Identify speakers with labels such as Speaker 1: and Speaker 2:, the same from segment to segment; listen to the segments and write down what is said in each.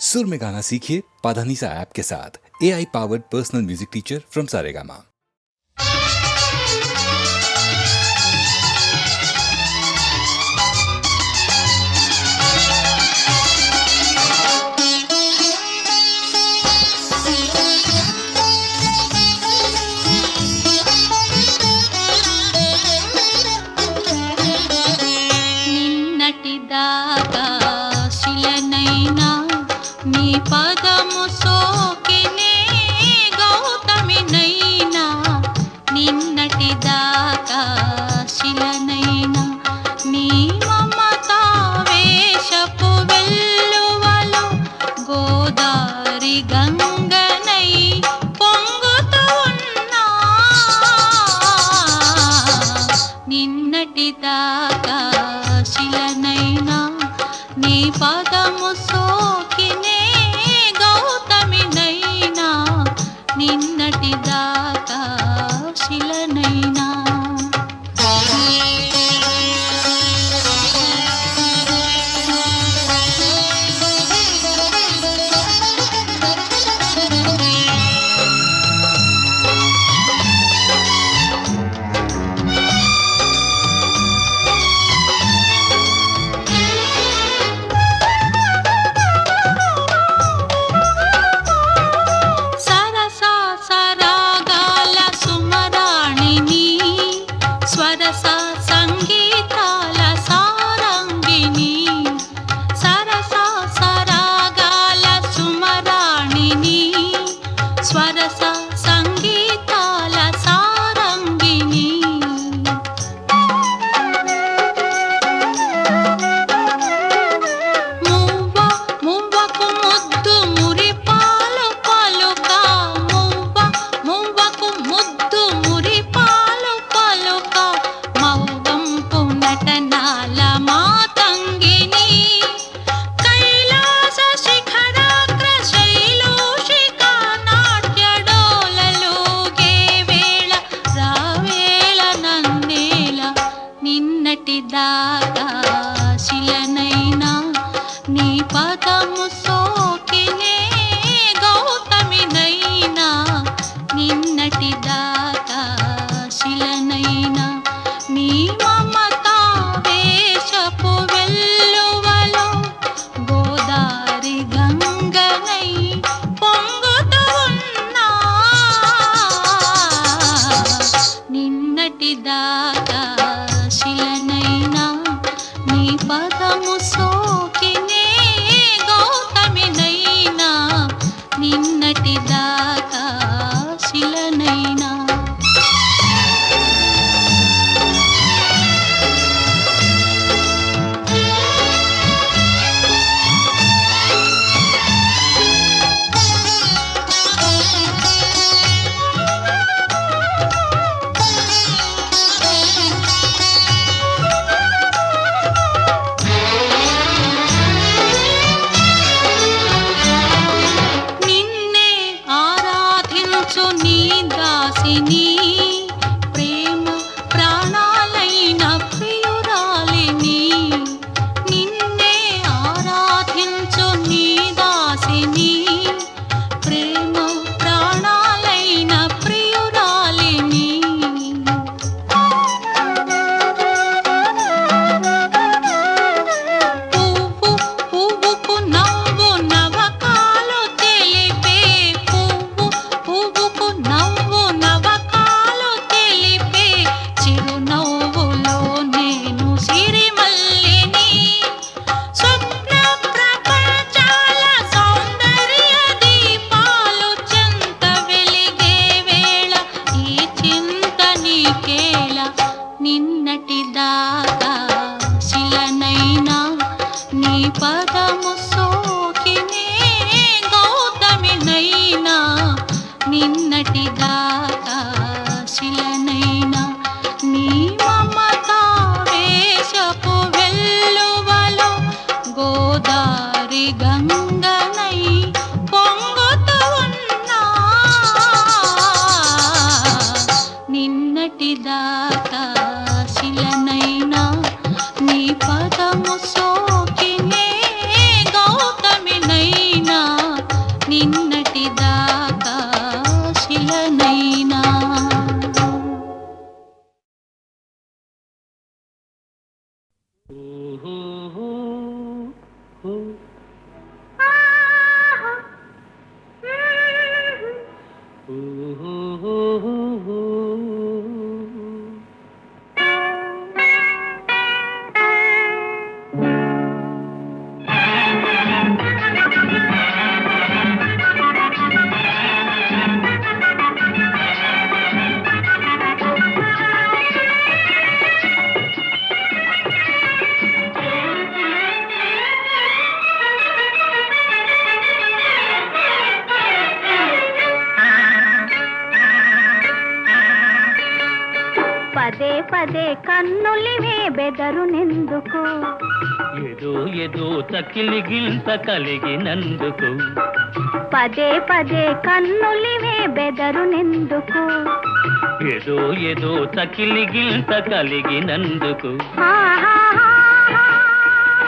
Speaker 1: सुर में गाना सीखिए पाधानीसा ऐप के साथ। AI powered personal music teacher from Saregama.
Speaker 2: పదము సోకినే గౌతమి నైనా నిన్నటి దాకా శిలనైనా నీ మమతా వేషపు వెల్లువలో గోదారి గంగనై పొంగుతూ ఉన్నా నిన్నటి దాకా శిలనైనా నీ పదము సోకినే నిన్నటి దాకా శిలనైనా దాకా శిలనైనా నీ పదము సోకినే గౌతమి నైనా నిన్నటి దాకా శిలనైనా నీ మమతా వేషపు వెల్లువలో గోదారి గంగనై పొంగుతూ ఉన్నా నిన్నటి దాకా శిలనైనా నీ పదము సోకినే గౌతమి నైనా నిన్నటి దాకా శిలనైనా ప్రేమ ప్రాణాలైన ప్రియురాలిని నిన్నే ఆరాధించు నీ దాసిని ప్రేమ ప్రాణాలైన ప్రియురాలిని పువ్వు పువ్వుకు నవ్వు నవకాలు తెలిపే పువ్వు పువ్వుకు నవ్వు నిన్నటి దాకా శిలనైనా నీ పదము సోకినే గౌతమి నైనా నిన్నటి దాకా శిలనైనా నీ మమతా వేషపు వెల్లువలో గోదారి గంగనై పొంగుతూ ఉన్నా నిన్నటి దాకా శిలనైనా నీ పదము సోకినే గౌతమి నైనా
Speaker 3: పదే కన్నులివే బెదరునెందుకు
Speaker 4: ఏదో ఏదో చకిలి గింత కలిగినందుకు
Speaker 3: పదే పదే కన్నులివే బెదరునెందుకు
Speaker 4: ఏదో ఏదో చకిలి గింత కలిగినందుకు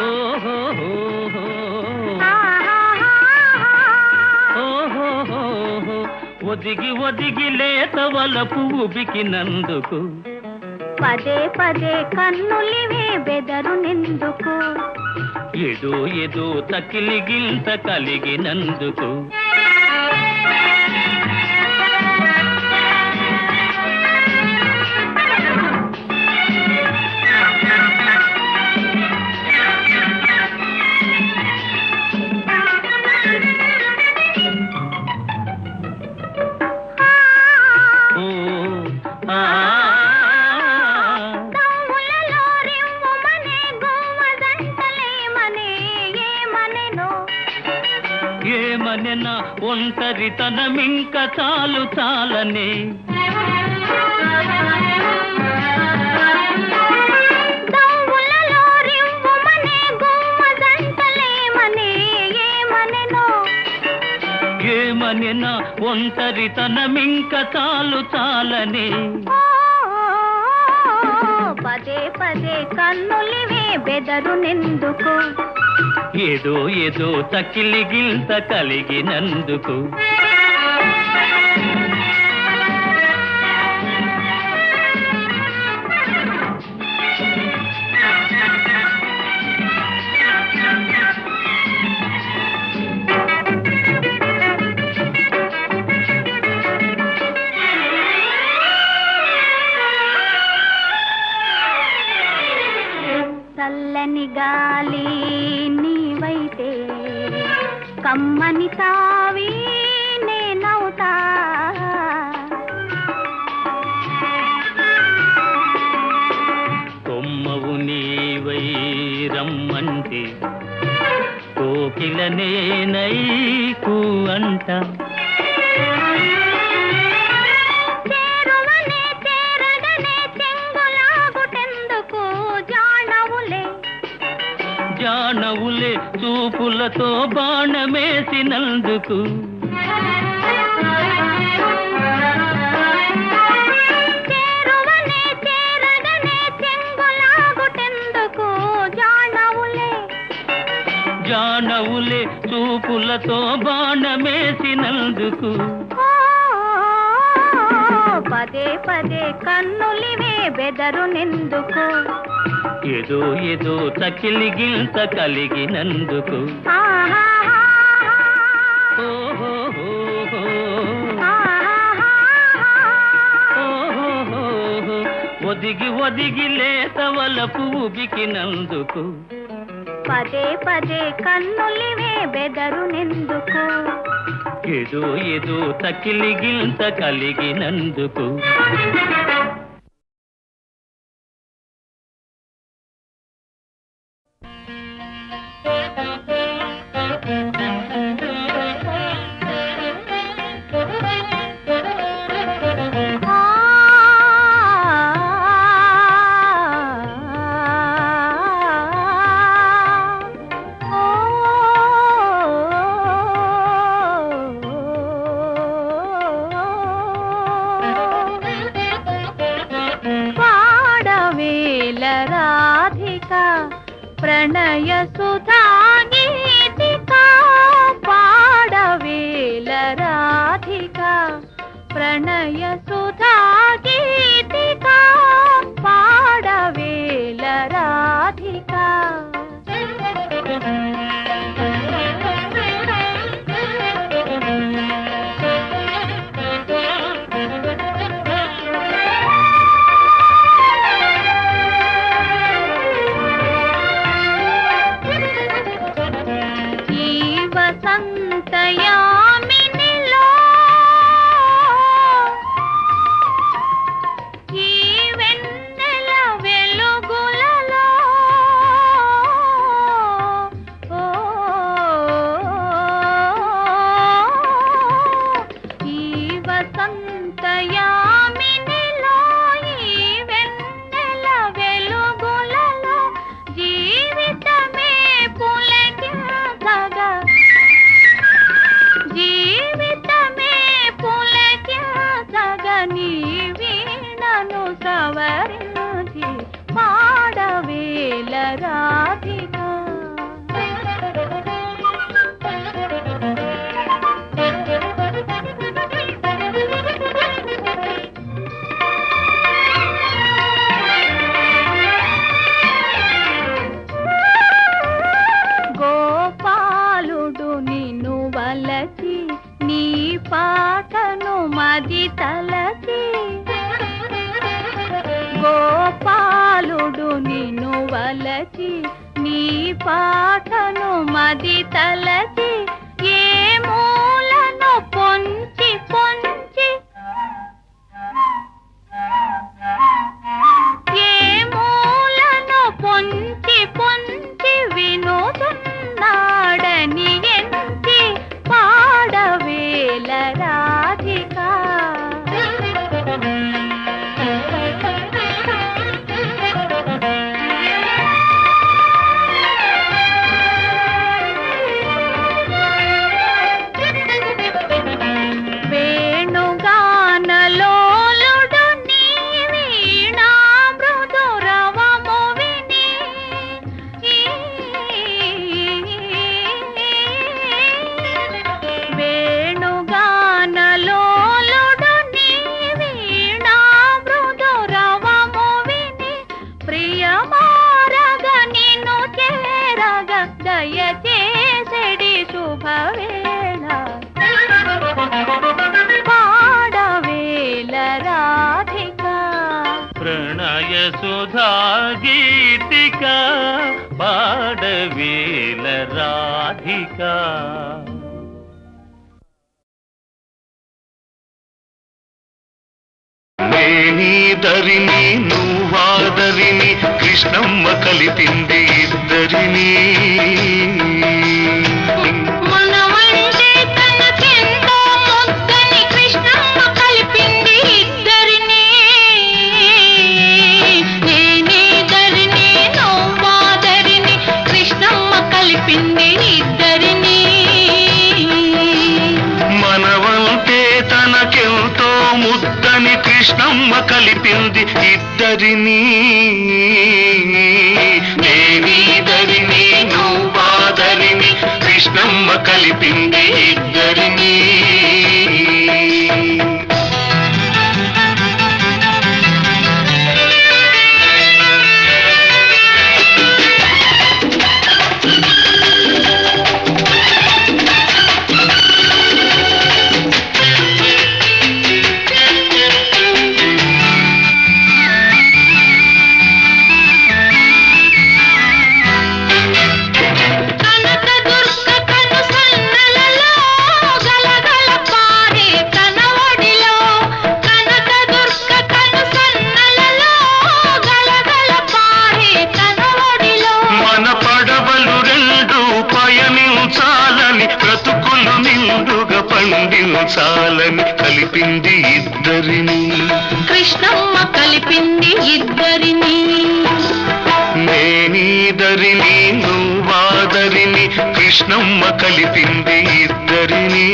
Speaker 4: ఓహో ఒదిగి ఒదిగి లేత వలపు ఉబికినందుకు
Speaker 3: పదే పదే కన్నులివే బెదరునెందుకు
Speaker 4: ఏదో ఏదో తకిలి గింత కలిగినందుకు ఏమనెనా ఒంటరితనమింక చాలు చాలనే ఏమనెనా ఒంటరితనమింక చాలు చాలనే
Speaker 3: పదే పదే కన్నులివే బెదరునెందుకు
Speaker 4: ఏదో ఏదో తకిలి గింత కలిగినందుకు
Speaker 3: చల్లని గాలి నీవైతే కమ్మని తావి నేనవుతా
Speaker 4: కొమ్మవు నీవై రమ్మంటే కోకిల నేనై అంట జానవులే చూపులతో బాణమేసినందుకు జానవులే చూపులతో బాణమేసినందుకు
Speaker 3: పదే పదే కన్నులివే బెదరునెందుకు
Speaker 4: ఏదో ఏదో తకిలి గింత కలిగినందుకు ఒదిగి ఒదిగి లేత వలపు ఉబికినందుకు
Speaker 3: పదే పదే కన్నులివే బెదరునెందుకు
Speaker 4: ఏదో ఏదో తకిలి గింత కలిగినందుకు
Speaker 3: ప్రణయ సుధా గీతికా పాడవేల రాధికా ప్రణయ సుధా గీతికా పాడవేల రాధికా సంతయామినిలో ఈ వెన్నెల వెలుగులలో ఈ వసంతయామినిలో ఈ వెన్నెల తలచి నీ పాటను మది తలచి గోపాలుడు నిన్ను వలచి నీ పాటను మది తలచి ఏ మూలను పొంచి పొంచి ఏ మూలను పొంచి పొంచి వినుతున్నాడని ఎంచి పాడవేల రాధికా వేణుగానలోలుడు నీ వీణా మృదురవము విని వేణుగానలోలుడు నీ వీణా మృదురవము విని ప్రియమారగ నిన్ను చేరగ దయచేసెడి శుభవేళ పాడవేల రాధికా
Speaker 4: ప్రణయ సుధా గీతిక పాడవేల రాధికా
Speaker 5: నేనీదరిని నువ్వాదరిని కృష్ణమ్మ కలిపింది ఇద్దరిని
Speaker 2: మనమంటే తనకెంతో ముద్దని కృష్ణమ్మ కలిపింది ఇద్దరిని నేనేదరిని నువ్వాదరిని కృష్ణమ్మ కలిపింది ఇద్దరిని
Speaker 5: మనవంటే తనకెంతో ముద్దని కృష్ణమ్మ కలిపింది ఇద్దరిని నేనీదరిని నువ్వాదరిని కృష్ణమ్మ కలిపింది ఇద్దరిని
Speaker 2: కనకదుర్గ కను సన్నలలో గలగల పారే కనవడిలో కనకదుర్గ కను సన్నలలో గలగల పారే కనవడిలో
Speaker 5: మన పడవలు రెండు పయనించాలని బ్రతుకులు నిండుగా పండించాలని కలిపింది ఇద్దరిని
Speaker 2: కృష్ణమ్మ కలిపింది ఇద్దరిని
Speaker 5: నేనీదరిని నువ్వాదరిని కృష్ణమ్మ కలిపింది ఇద్దరిని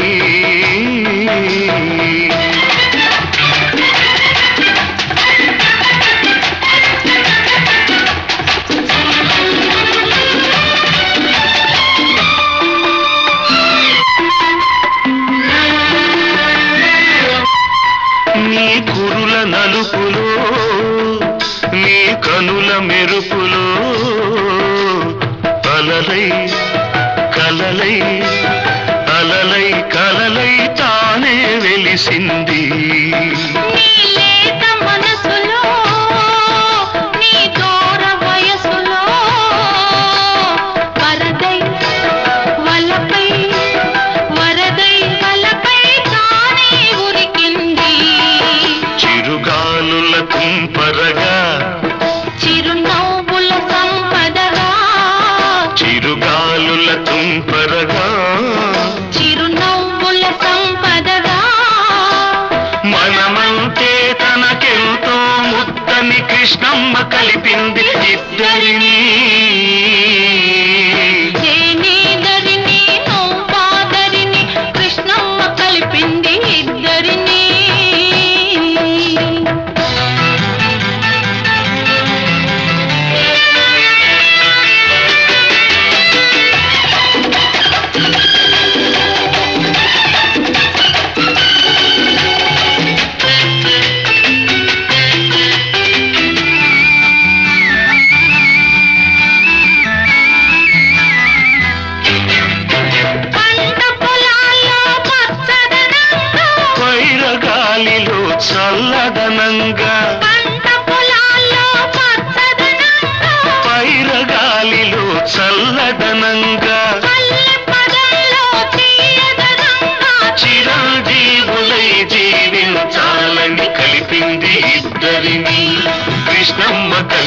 Speaker 5: నీ కురుల నలుపులో నీ కనుల మెరుపులో అలలై కలలై అలలై కలలై తానే వెలిసింది
Speaker 2: నీ లేత మనసులో నీ దూర వయసులో వరదై వలపై వరదై వలపై తానే ఉరికింది
Speaker 5: చిరుగాలుల తుంపరగా
Speaker 2: చిరునవ్వుల సంపదగా
Speaker 5: చిరుగాలుల తుంపరగా
Speaker 2: చిరునవ్వుల సంపదగా
Speaker 5: మనమంటే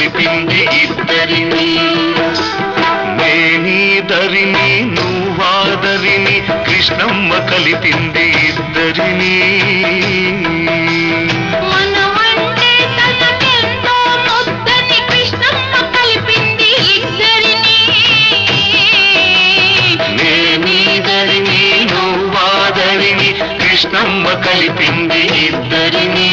Speaker 5: కలిపింది ఇద్దరిని. నేనీదరిని నువ్వాదరిని కృష్ణమ్మ కలిపింది ఇద్దరిని.
Speaker 2: మనమంటే తనకెంతో ముద్దని కృష్ణమ్మ కలిపింది ఇద్దరిని.
Speaker 5: నేనీదరిని నువ్వాదరిని కృష్ణమ్మ కలిపింది ఇద్దరిని.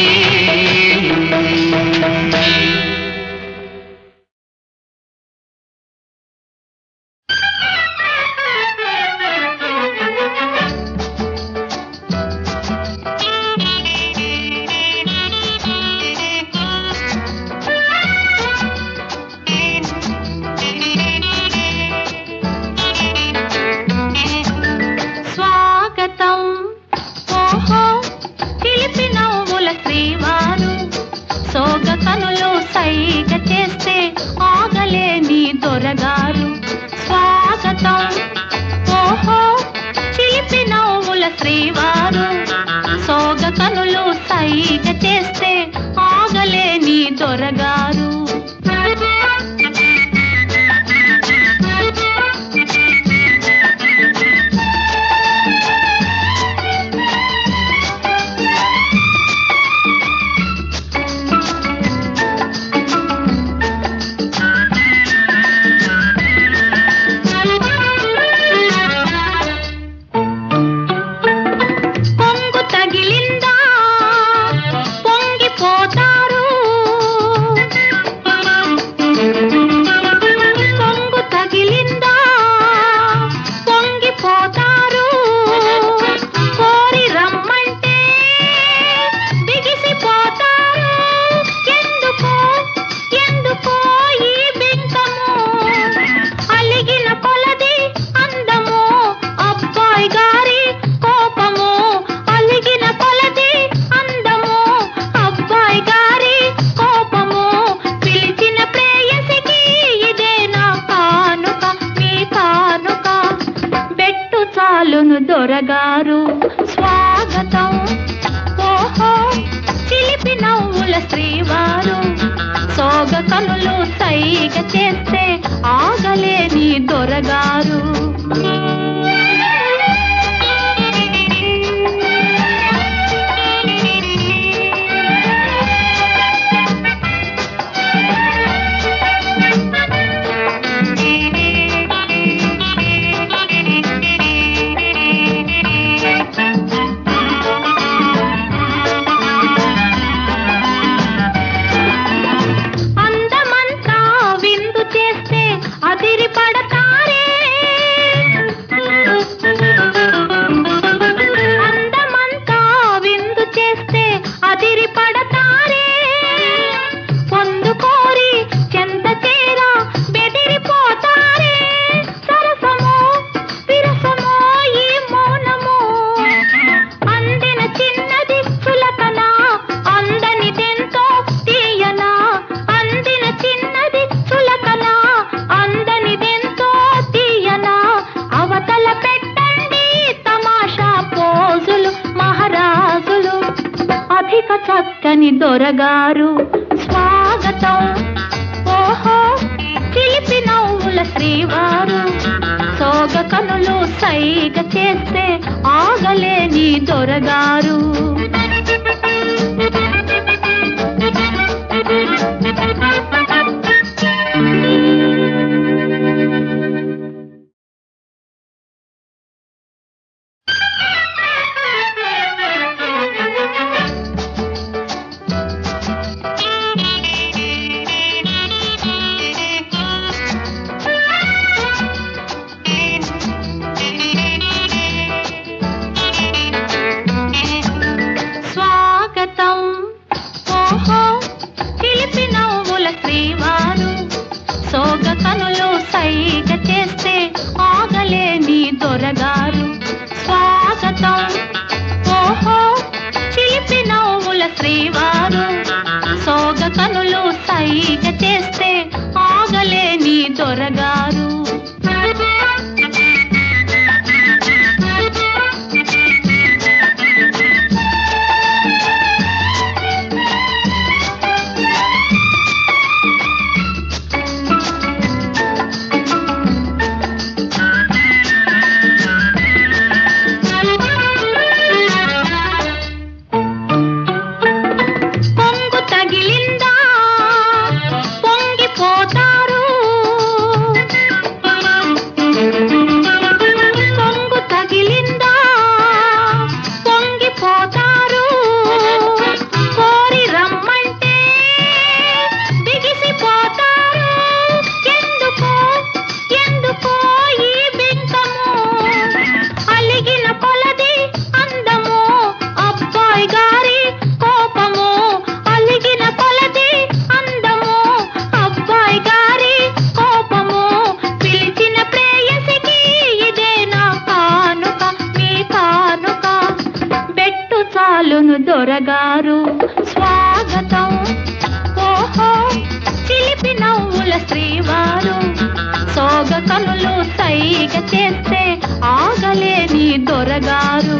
Speaker 3: స్వాగతం ఓహో చిలిపి నవ్వుల శ్రీవారు సోగ కనులు సైగ చేస్తే ఆగలేని దొరగారు. స్వాగతం ఓహో చిలిపి నవ్వుల శ్రీవారు సోగ కనులు సైగ చేస్తే ఆగలేని దొరగారు. పొంగు తగిలిందా పొంగిపోతారు. పొంగు తగిలిందా పొంగిపోతారు. కోరి రమ్మంటే బిగిసిపోతారు. ఎందుకో ఎందుకో ఈ బింకము అలిగిన కొలది అందము అబ్బాయి గారి కోపము. అలిగిన కొలది అందము అబ్బాయి గారి కోపము. పిలిచిన ప్రేయసికి ఇదే నా కానుక మీ కానుక బెట్టు చాలును దొరగారు. స్వాగతం ఓహో చిలిపి నవ్వుల శ్రీవారు సోగ కనులు సైగ చేస్తే ఆగలేని దొరగారు. అందమంతా విందు చేస్తే అదిరి పడతారే. అందమంతా విందు చేస్తే అదిరి పడతారే. పొందుకోరి చెంత చేర బెదిరిపోతారే. సరసమో విరసమో ఈ మౌనము అందిన చిన్నది సులకన అందనిదెంతో తీయనా. అందిన చిన్నది సులకన అందనిదెంతో తీయనా. అవతల పెట్టండి తమాషా పోజులు మహారాజులు అధిక చక్కని దొరగారు. స్వాగతం ఓహో చిలిపి నవ్వుల శ్రీవారు సోగ కనులు సైగ చేస్తే ఆగలేని దొరగారు. స్వాగతం ఓహో చిలిపి నవ్వుల శ్రీవారు సోగ కనులు సైగ చేస్తే ఆగలేని దొరగారు. స్వాగతం ఓహో చిలిపి నవ్వుల శ్రీవారు సోగ కనులు సైగ చేస్తే ఆగలేని దొరగారు. దొరగారు స్వాగతం ఓహో చిలిపి నవ్వుల శ్రీవారు సోగ కనులు సైగ చేస్తే ఆగలేని దొరగారు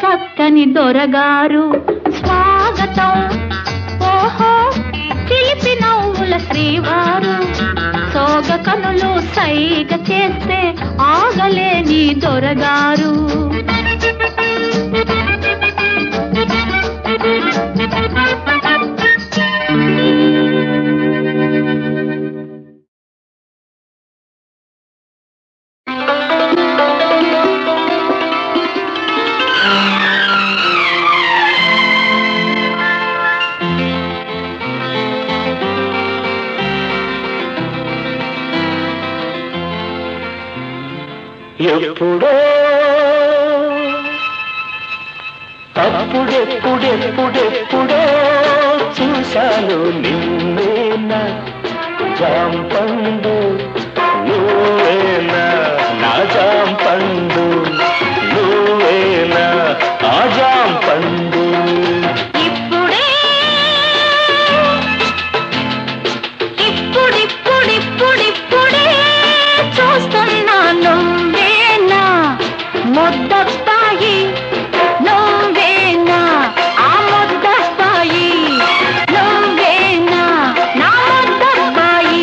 Speaker 3: చక్కని దొరగారు స్వాగతం ఓహో చిలిపి నవ్వుల శ్రీవారు సోగ కనులు సైగ చేస్తే ఆగలేని దొరగారు
Speaker 5: ఎప్పుడో అప్పుడెప్పుడెప్పుడెప్పుడో చూశాను నిన్నేనా జాంపండు నువ్వేనా నా జాంపండు నువ్వేనా ఆ జాంపండు
Speaker 3: ఇప్పుడిప్పుడిప్పుడిప్పుడే చూస్తున్నాను ముద్దస్తాయి నువ్వేనా ఆ ముద్దస్తాయి నువ్వేనా నా ముద్దస్తాయి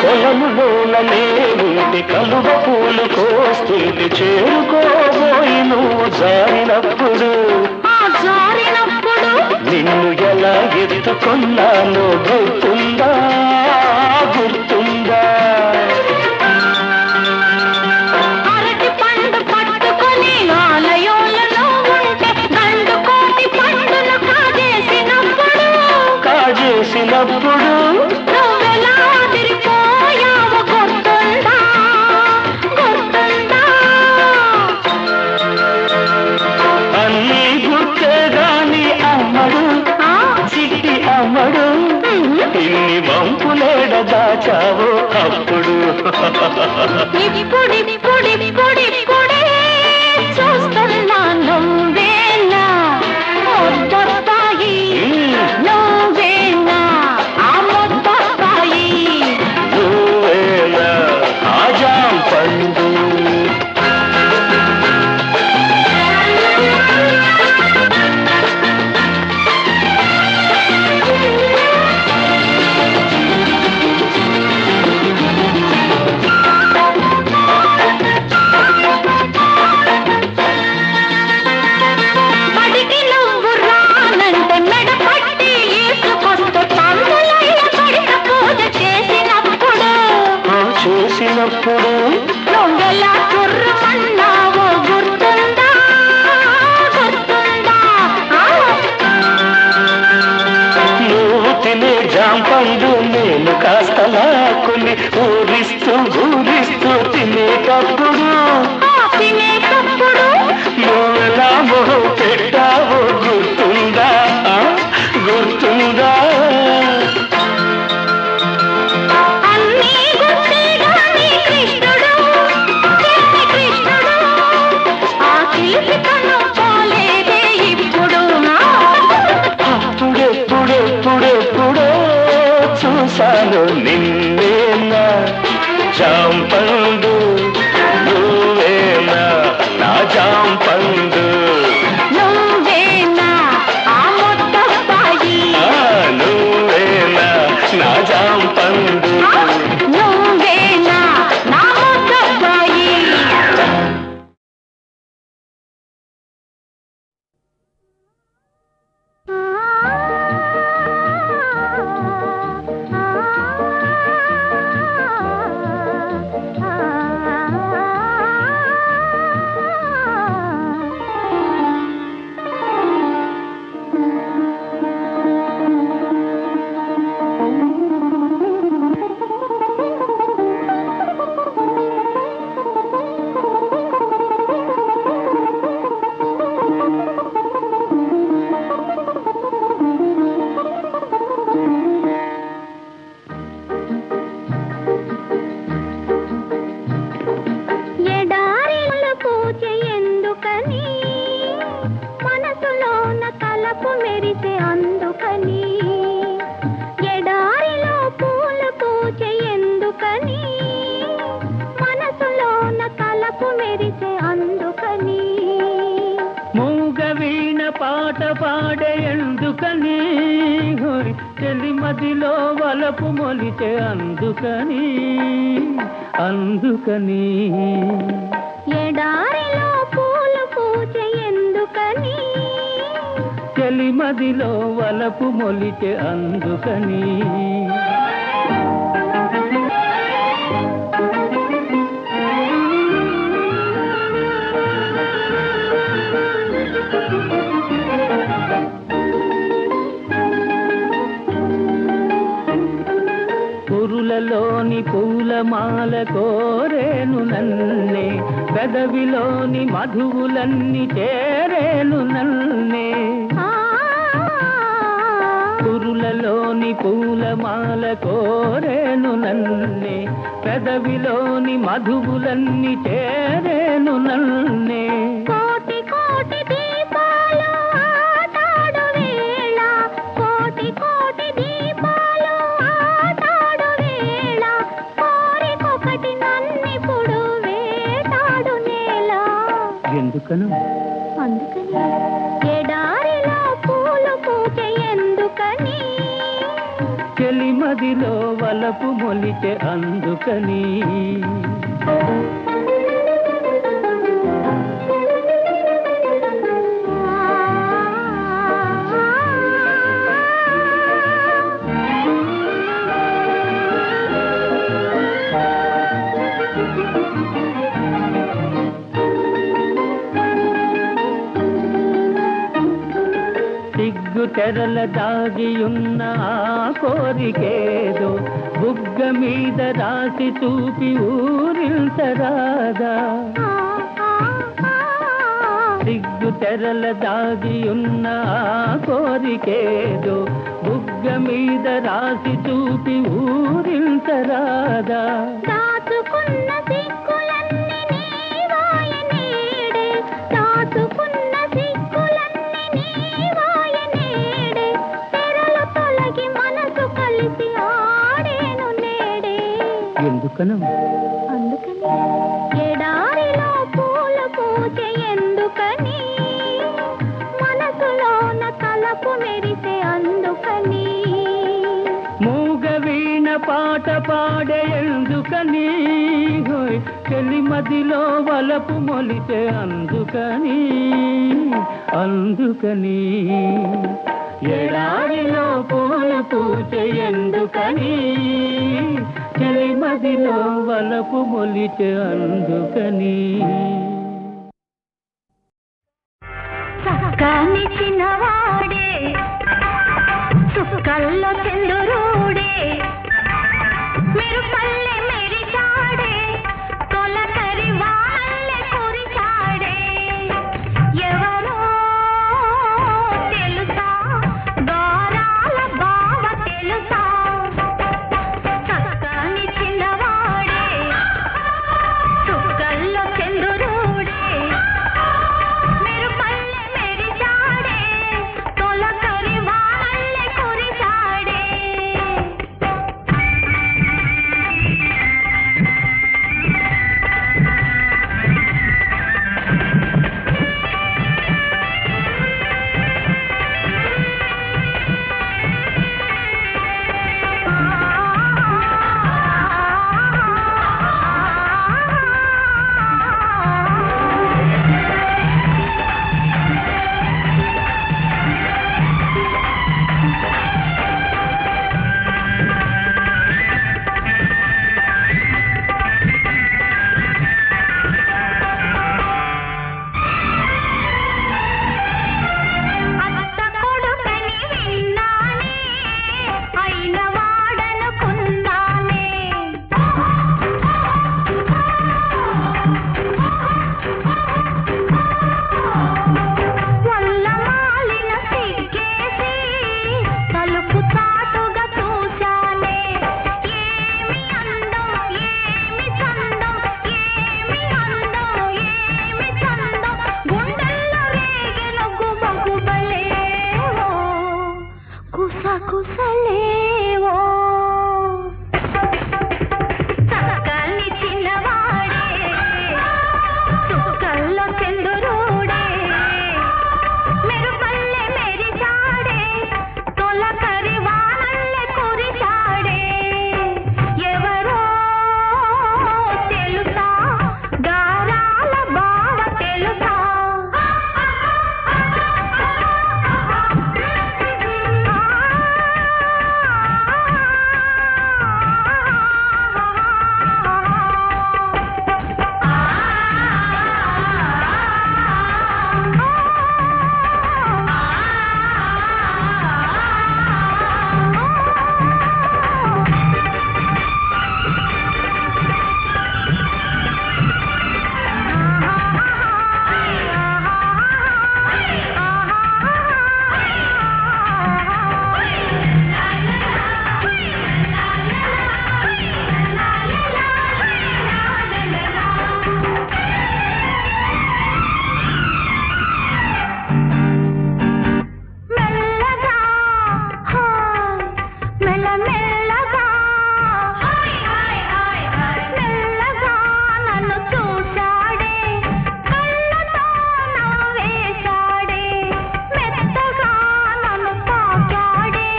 Speaker 5: కొలనులోనే ఉంటే కలువ పూలు కోస్తుంటే చేరుకోబోయి నువ్వు జారినప్పుడు నిన్ను ఎలా ఎత్తుకున్నానో గుర్తుందా గుర్తుందా
Speaker 3: అరటి పండు పట్టుకొని ఆలయంలో ఉంటే గండు కోటి పండును
Speaker 5: కాజేసినప్పుడు
Speaker 3: నువ్వెలా తిరిగిపోయావో గుర్తుందా గుర్తుందా
Speaker 5: అన్నీ గుర్తే గాని అమ్మడు చిట్టి అమ్మడు ఇన్ని వంపులేడ దాచావు అప్పుడు
Speaker 3: ఇప్పుడిప్పుడిప్పుడిప్పుడే చూస్తున్నా నువ్వేనా ముద్దస్తాయి నువ్వేనా ఆ ముద్దస్తాయి
Speaker 5: నువ్వేనా ఆ జాంపండు
Speaker 3: బడికి నువ్వు రానంటే మెడ పట్టి ఈసుకొస్తూ పందులయ్య పడిన పూజ చేసినప్పుడు
Speaker 5: చేసినప్పుడు
Speaker 3: నువ్వెలా చుర్రమన్నావో గుర్తుందా గుర్తుందా
Speaker 5: నువ్వు తినే జాంపండు నేను కాస్త లాక్కుని ఊరిస్తూ తినేటప్పుడు
Speaker 3: తినేటప్పుడు
Speaker 5: నువ్వెలా మొహం పెట్టావో గుర్తుందా గుర్తుందా
Speaker 3: తలపు మెరిసే అందుకని ఎడారిలో పూలు పూచే ఎందుకని మనసులోన తలపు మెరిసే అందుకని
Speaker 5: మూగ వీణ పాట పాడే ఎందుకని చెలి మదిలో వలపు మొలిచే అందుకని అందుకని
Speaker 3: ఎడారిలో పూలు పూచే ఎందుకని
Speaker 5: చెలి మదిలో వలపు మొలిచే అందుకని పురులలోని పూలమాల కోరేను నన్నే పెదవిలోని మధువులన్నీ చేరేను నన్నే పురులలోని పూలమాల కోరేను నన్నే పెదవిలోని మధువులన్నీ చేరేను నన్నే
Speaker 3: కోటి కోటి దీపాలు ఆటాడు వేళ కోటి కోటి దీపాలు ఆటాడు వేళ కోరికొకటి నన్నిప్పుడు వేటాడు నేల
Speaker 5: ఎందుకను
Speaker 3: అందుకని ఎడారిలో పూలు పూచే ఎందుకని
Speaker 5: చెలి మదిలో వలపు మొలిచే అందుకని సిగ్గు తెరల దాగియున్న ఆ కోరికేదో బుగ్గ మీద రాసి చూపి ఊరించరాదా సిగ్గు తెరల దాగియున్న ఆ కోరికేదో బుగ్గ మీద రాసి చూపి ఊరించరాదా
Speaker 3: దాచుకున్న సిగ్గులన్నీ నీవాయ నేడే దాచుకున్న సిగ్గులన్నీ నీవాయ నేడే తెరలు తొలగి మనసు కలిసి ఆడేను నేడే
Speaker 5: ఎందుకను
Speaker 3: అందుకని ఎడారిలో పూలు పూచే ఎందుకని మనసులోన తలపు మెరిసే అందుకని
Speaker 5: మూగ వీణ పాట పాడే ఎందుకని చెలి మదిలో వలపు మొలిచే అందుకని అందుకని ఎడారిలో పూలు పూచే ఎందుకని చెలి మదిలో వలపు మొలిచే అందుకని
Speaker 3: చక్కని చిన్నవాడే సుక్కల్లో చంద్రుడే మీరు పల్లె మెరిచాడే తొలకరి వాళ్ళే కురిచాడే ఎవరో తెలుసా దూరాల బావ తెలుసా చక్కని చిన్నవాడే సుక్కల్లో చంద్రుడే మీరు పల్లె మెరిచాడే కుసలేవో చక్కని చిన్నవాడే చుక్కల్లో చంద్రుడే మెరుపల్లె మెరిచాడే తొలకరి వానల్లె కురిచాడే ఎవరో తెలుసా గారాల బావ తెలుసా మెల్లగా మెల్లమెల్లగా మెల్లగా నన్ను చూశాడే కళ్ళతో నవ్వేశాడే మెత్తగా నన్ను తాకాడే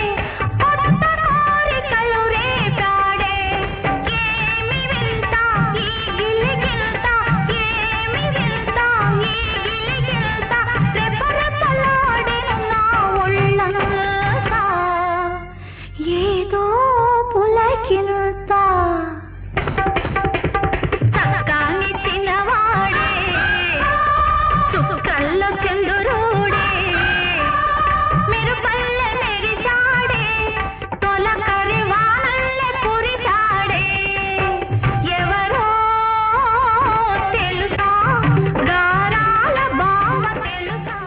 Speaker 3: కొత్త కోరికలు రేపాడే ఏమి వింత ఈ గిలిగిల్త ఏమి వింత ఈ గిలిగిల్త రెపరెపలాడెను నా ఒళ్ళంతా ఏదో పులకింత చక్కని చిన్నవాడే చుక్కల్లో చంద్రుడే మెరుపల్లె మెరిచాడే తొలకరి వానల్లె కురిచాడే ఎవరో తెలుసా గారాల బావ తెలుసా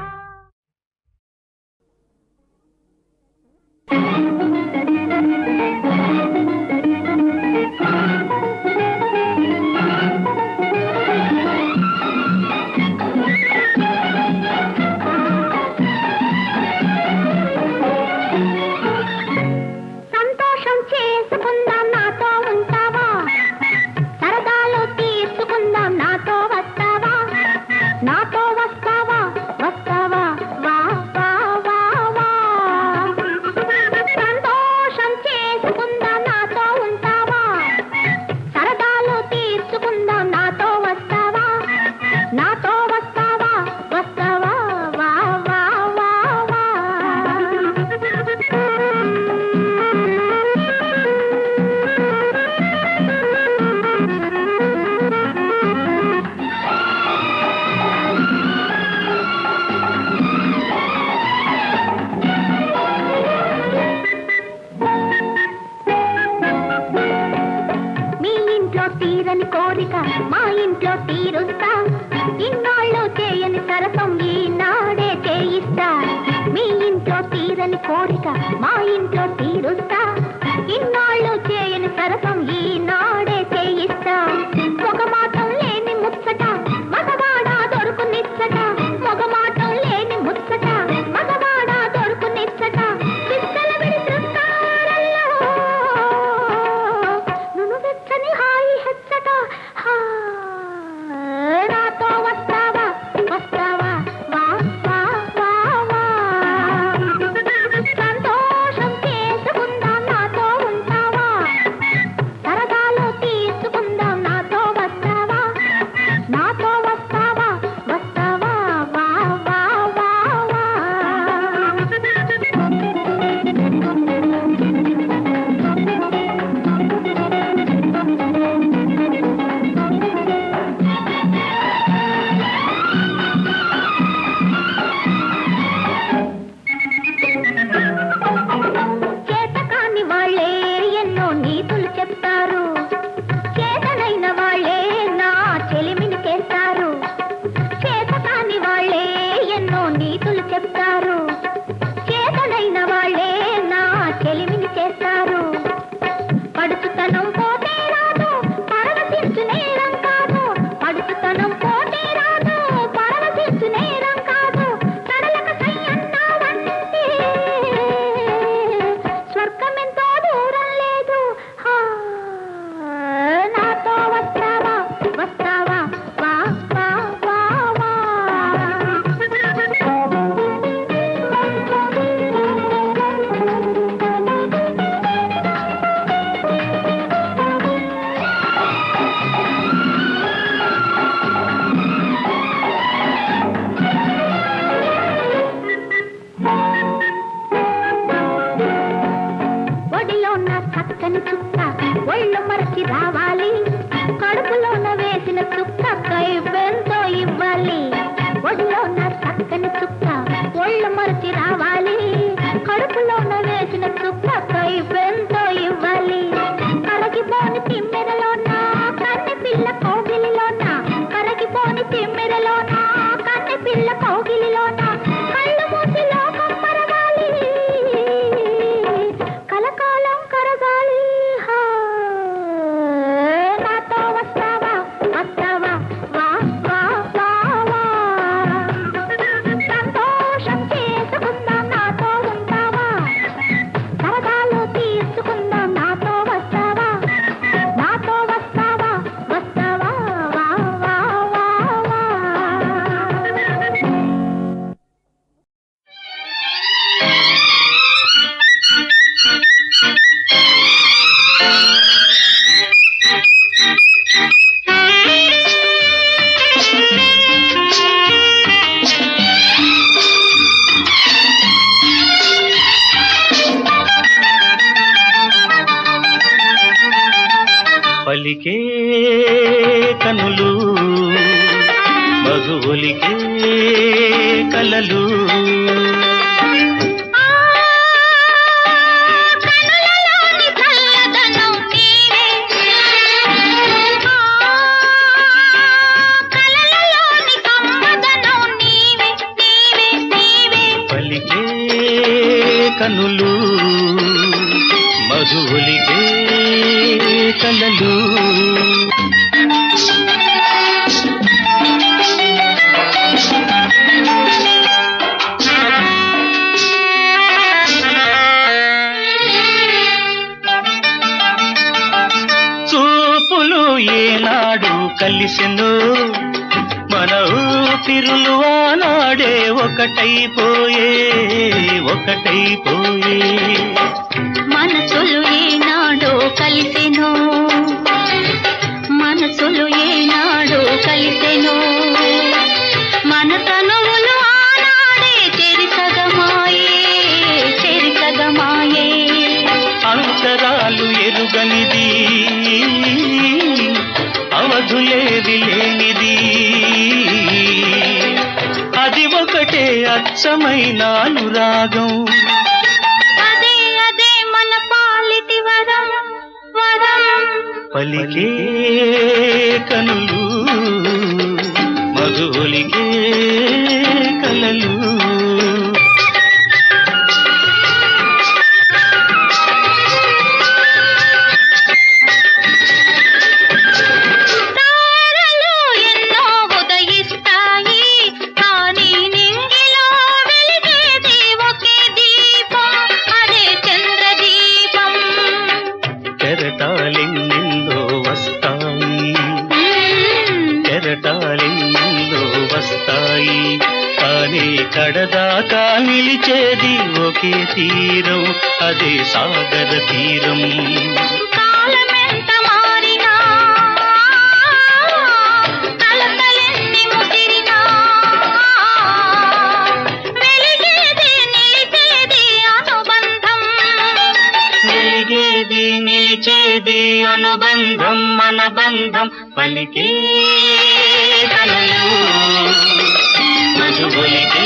Speaker 3: సంతోషం చేసుకుందాం నాతో ఉంటావా సరదాలు తీర్చుకుందాం నాతో వస్తావా నాతో వస్తావా వస్తావా వా వా వా వా సంతోషం చేసుకుందాం నాతో ఉంటావా సరదాలు తీర్చుకుందాం నాతో వస్తావా నాతో వస్తావా వస్తావా వా వా వా వా మీ ఇంట్లో తీరని కోరిక మా ఇంట్లో తీరుస్తా ఇన్నాళ్ళు చేయని సరసం ఈనాడే చేయిస్తా మీ ఇంట్లో తీరని కోరిక మా ఇంట్లో తీరుస్తా ఇన్నాళ్ళు చేయని సరసం ఈనాడే చేయిస్తా ఒక మాటం లేని ముచ్చట మగవాడా దొరుకు నిచ్చట ఒక మాటం లేని ముచ్చట మగవాడా దొరుకు నిచ్చట విచ్చల విడిచిస్తారల్లో నును వెచ్చని హాయి హెచ్చట నాతో వస్తావా వస్తావా వా వా వా వా సంతోషం చేసుకుందాం నాతో
Speaker 5: పలికే కనులు మధువులికే కలలు
Speaker 2: కనులలోని చల్లదనం నీవే కలలలోని కమ్మదనం నీవే నీవే నీవే
Speaker 5: పలికే కనులు మధువులికే కలలు చూపులు ఏనాడు కలిసెను మన ఊపిరులు ఆనాడే ఒకటైపోయే
Speaker 2: మనసులు ఏనాడో కలిసెను మనసులు ఏనాడో కలిసెను మన తనువులు ఆనాడే చెరిసగమాయే
Speaker 5: అంతరాలు ఎరుగనిది అవధులేవి లేనిది అది ఒకటే అచ్చమైన అనురాగం
Speaker 2: అదే అదే మన పాలిటి వరం
Speaker 5: పలికే కనులు మధులికే కలలు
Speaker 2: తారలు ఎన్నో ఉదయిస్తాయి కానీ నింగిలో వెలిగేది ఒకే దీపం అదే చంద్రదీపం
Speaker 5: కెరటాలెన్నెన్నో వస్తాయి కానీ కడదాకా నిలిచేది ఒకే తీరం అదే సాగర తీరం
Speaker 2: కాలమెంత మారినా కలతలెన్ని ముదిరినా వెలిగేది నిలిచేది అనుబంధం
Speaker 5: వెలిగేది నిలిచేది అనుబంధం మన బంధం పలికే కలలు మధుబలికే